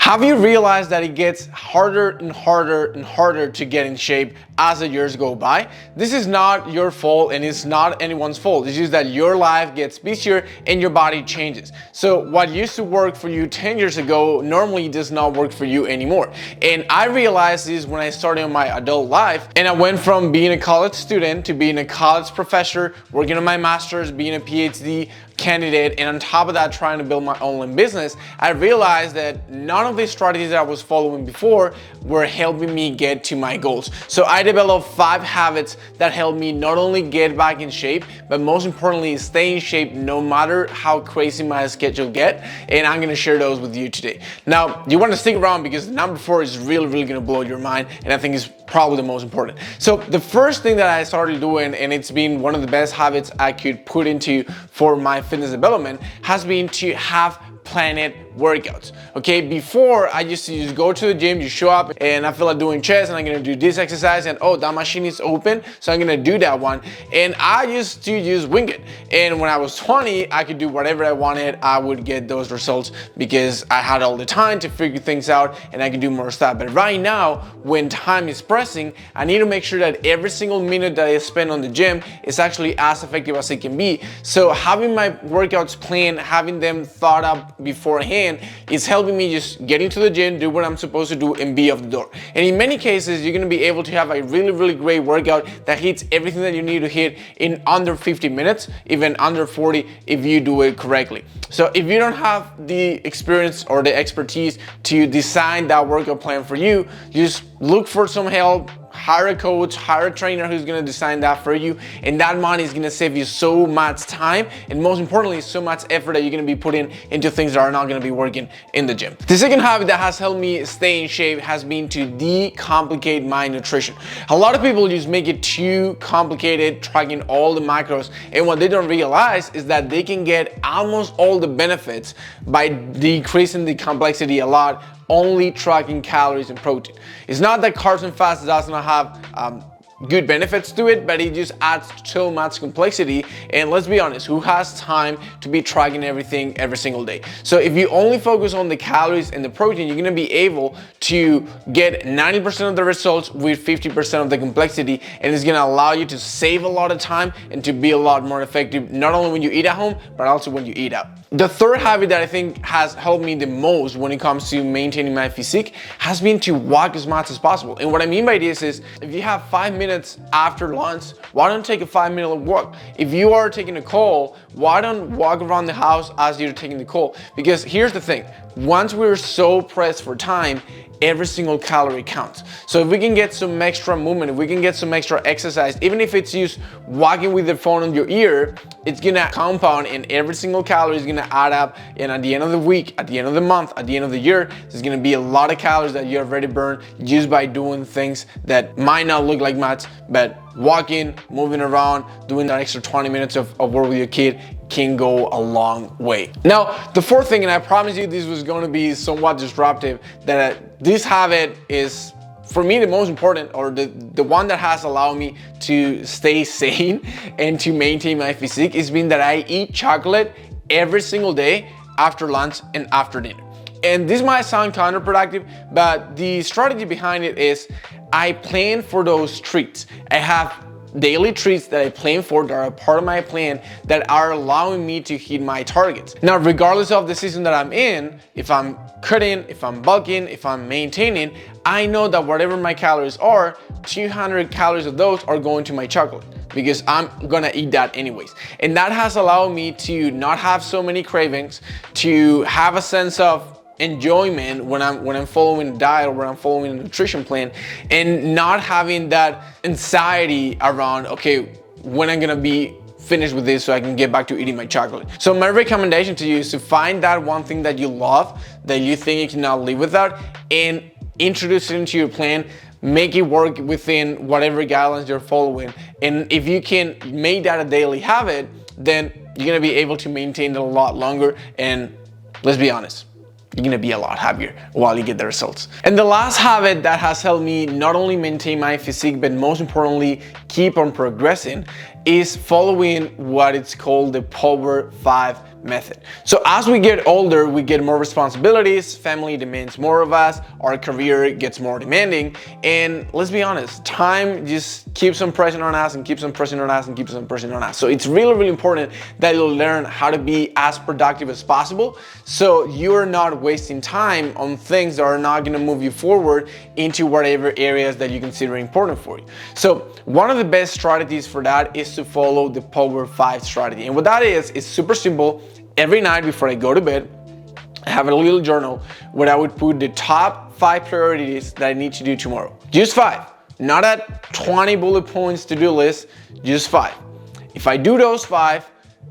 Have you realized that it gets harder and harder and harder to get in shape as the years go by? This is not your fault and it's not anyone's fault. It's just that your life gets busier and your body changes. So what used to work for you 10 years ago normally does not work for you anymore. And I realized this when I started my adult life, and I went from being a college student to being a college professor, working on my master's, being a PhD candidate, and on top of that trying to build my online business. I realized that none of the strategies that I was following before were helping me get to my goals. So I developed 5 habits that help me not only get back in shape, but most importantly stay in shape no matter how crazy my schedule get, and I'm gonna share those with you today. Now you want to stick around because number 4 is really gonna blow your mind, and I think it's probably the most important. So the first thing that I started doing, and it's been one of the best habits I could put into for my fitness development, has been to have planned workouts. Okay, before I used to just go to the gym, you show up and I feel like doing chest and I'm gonna do this exercise, and oh, that machine is open, so I'm gonna do that one. And I used to just wing it. And when I was 20, I could do whatever I wanted. I would get those results because I had all the time to figure things out and I could do more stuff. But right now, when time is pressing, I need to make sure that every single minute that I spend on the gym is actually as effective as it can be. So having my workouts planned, having them thought up beforehand is helping me just get into the gym, do what I'm supposed to do, and be off the door. And in many cases, you're gonna be able to have a really great workout that hits everything that you need to hit in under 50 minutes, even under 40 if you do it correctly. So if you don't have the experience or the expertise to design that workout plan for you, just look for some help. Hire a coach, hire a trainer who's gonna design that for you, and that money is gonna save you so much time, and most importantly, so much effort that you're gonna be putting into things that are not gonna be working in the gym. The second habit that has helped me stay in shape has been to decomplicate my nutrition. A lot of people just make it too complicated, tracking all the macros, and what they don't realize is that they can get almost all the benefits by decreasing the complexity a lot, only tracking calories and protein. It's not that carbs and fats does not have good benefits to it, but it just adds so much complexity. And let's be honest, who has time to be tracking everything every single day? So if you only focus on the calories and the protein, you're gonna be able to get 90% of the results with 50% of the complexity, and it's gonna allow you to save a lot of time and to be a lot more effective, not only when you eat at home, but also when you eat out. The third habit that I think has helped me the most when it comes to maintaining my physique has been to walk as much as possible. And what I mean by this is, if you have 5 minutes after lunch, why don't take a 5-minute walk? If you are taking a call, why don't walk around the house as you're taking the call? Because here's the thing, once we're so pressed for time, every single calorie counts. So if we can get some extra movement, if we can get some extra exercise, even if it's just walking with the phone on your ear, it's gonna compound and every single calorie is gonna add up. And at the end of the week, at the end of the month, at the end of the year, there's gonna be a lot of calories that you already burned just by doing things that might not look like much, but walking, moving around, doing that extra 20 minutes of work with your kid can go a long way. Now, the fourth thing, and I promise you this was going to be somewhat disruptive, that this habit is, for me, the most important, or the one that has allowed me to stay sane and to maintain my physique, has been that I eat chocolate every single day after lunch and after dinner. And this might sound counterproductive, but the strategy behind it is I plan for those treats. I have daily treats that I plan for, that are a part of my plan, that are allowing me to hit my targets. Now, regardless of the season that I'm in, if I'm cutting, if I'm bulking, if I'm maintaining, I know that whatever my calories are, 200 calories of those are going to my chocolate, because I'm gonna eat that anyways. And that has allowed me to not have so many cravings, to have a sense of enjoyment when I'm following a diet or when I'm following a nutrition plan, and not having that anxiety around, okay, when I'm gonna be finished with this so I can get back to eating my chocolate. So my recommendation to you is to find that one thing that you love, that you think you cannot live without, and introduce it into your plan. Make it work within whatever guidelines you're following. And if you can make that a daily habit, then you're gonna be able to maintain it a lot longer. And let's be honest, you're gonna be a lot happier while you get the results. And the last habit that has helped me not only maintain my physique, but most importantly, keep on progressing, is following what it's called the Power 5 method. So as we get older, we get more responsibilities, family demands more of us, our career gets more demanding, and let's be honest, time just keeps on pressing on us and keeps on pressing on us and keeps on pressing on us. So it's really, really important that you learn how to be as productive as possible, so you're not wasting time on things that are not gonna move you forward into whatever areas that you consider important for you. So one of the best strategies for that is to follow the Power 5 strategy. And what that is super simple. Every night before I go to bed, I have a little journal where I would put the top 5 priorities that I need to do tomorrow. Just 5, not a 20 bullet points to-do list, just 5. If I do those 5,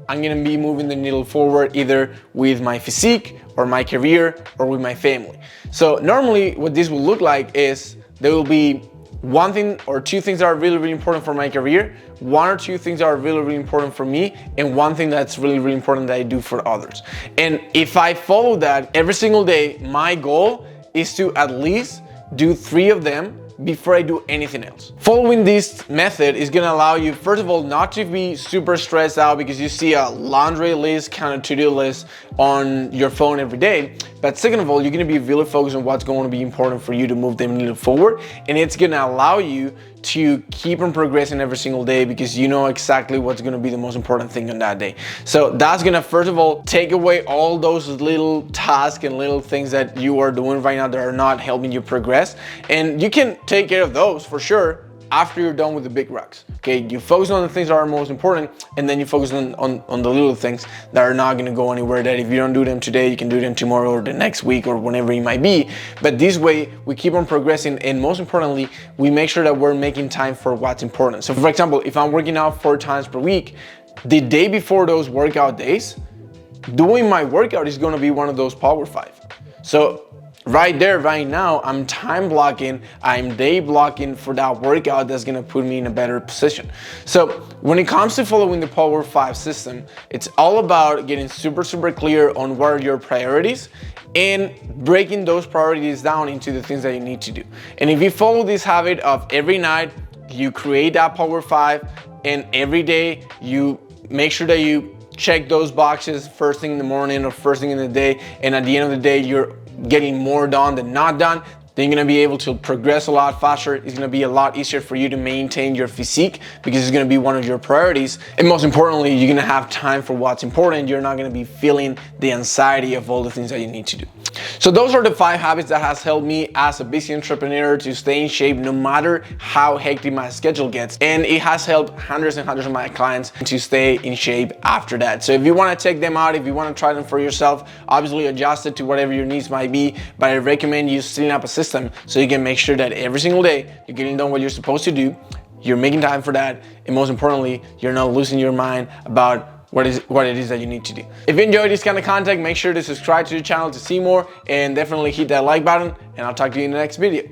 I'm gonna be moving the needle forward either with my physique or my career or with my family. So normally what this will look like is there will be one thing or 2 things that are really, really important for my career, 1 or 2 things that are really, really important for me, and 1 thing that's really, really important that I do for others. And if I follow that every single day, my goal is to at least do 3 of them before I do anything else. Following this method is gonna allow you, first of all, not to be super stressed out because you see a laundry list kind of to-do list on your phone every day. But second of all, you're gonna be really focused on what's going to be important for you to move the needle forward. And it's gonna allow you to keep on progressing every single day because you know exactly what's gonna be the most important thing on that day. So that's gonna, first of all, take away all those little tasks and little things that you are doing right now that are not helping you progress. And you can take care of those for sure after you're done with the big rocks. Okay, you focus on the things that are most important, and then you focus on the little things that are not gonna go anywhere, that if you don't do them today, you can do them tomorrow or the next week or whenever it might be. But this way, we keep on progressing, and most importantly, we make sure that we're making time for what's important. So for example, if I'm working out 4 times per week, the day before those workout days, doing my workout is gonna be one of those Power 5. So right there, right now, I'm time blocking, I'm day blocking for that workout that's gonna put me in a better position. So when it comes to following the Power 5 system, it's all about getting super, super clear on what are your priorities and breaking those priorities down into the things that you need to do. And if you follow this habit of every night, you create that Power 5, and every day you make sure that you check those boxes first thing in the morning or first thing in the day, and at the end of the day, you're getting more done than not done, then you're gonna be able to progress a lot faster. It's gonna be a lot easier for you to maintain your physique because it's gonna be one of your priorities. And most importantly, you're gonna have time for what's important. You're not gonna be feeling the anxiety of all the things that you need to do. So those are the 5 habits that has helped me as a busy entrepreneur to stay in shape no matter how hectic my schedule gets. And it has helped hundreds and hundreds of my clients to stay in shape after that. So if you wanna check them out, if you wanna try them for yourself, obviously adjust it to whatever your needs might be, but I recommend you setting up a system so you can make sure that every single day you're getting done what you're supposed to do, you're making time for that, and most importantly, you're not losing your mind about what it is that you need to do. If you enjoy this kind of content, make sure to subscribe to the channel to see more, and definitely hit that like button, and I'll talk to you in the next video.